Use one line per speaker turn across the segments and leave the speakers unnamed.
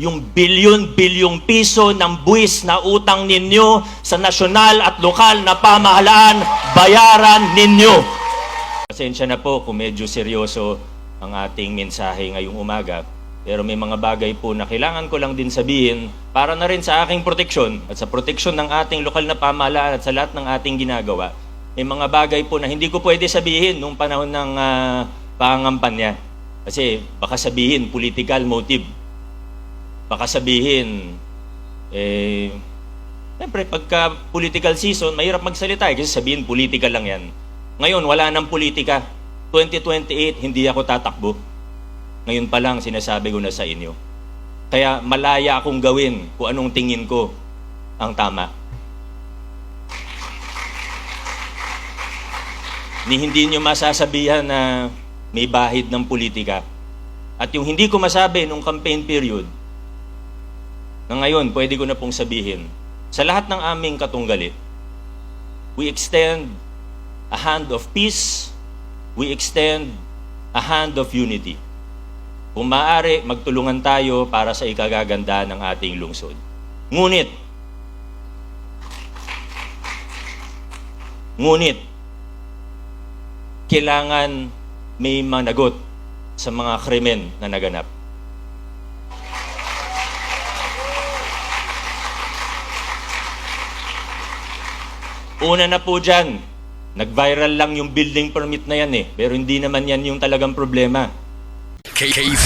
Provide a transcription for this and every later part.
yung bilyon-bilyong piso ng buwis na utang ninyo sa nasyonal at lokal na pamahalaan, bayaran ninyo. Pasensya na po kung medyo seryoso ang ating mensahe ngayong umaga. Pero may mga bagay po na kailangan ko lang din sabihin para na rin sa aking proteksyon at sa proteksyon ng ating lokal na pamahalaan at sa lahat ng ating ginagawa. May mga bagay po na hindi ko pwede sabihin nung panahon ng pangangampanya. Kasi baka sabihin political motive. Baka sabihin, siyempre pagka political season, mahirap magsalita kasi sabihin political lang yan. Ngayon, wala nang politika. 2028, hindi ako tatakbo. Ngayon pa lang, sinasabi ko na sa inyo. Kaya malaya akong gawin kung anong tingin ko ang tama. Hindi nyo masasabihan na may bahid ng politika. At yung hindi ko masabi nung campaign period, na ngayon, pwede ko na pong sabihin, sa lahat ng aming katunggali, we extend a hand of peace, we extend a hand of unity. Kung maaari, magtulungan tayo para sa ikagaganda ng ating lungsod. Ngunit, kailangan may managot sa mga krimen na naganap. Una na po dyan, nag-viral lang yung building permit na yan pero hindi naman yan yung talagang problema.
K5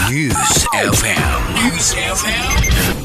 News FM.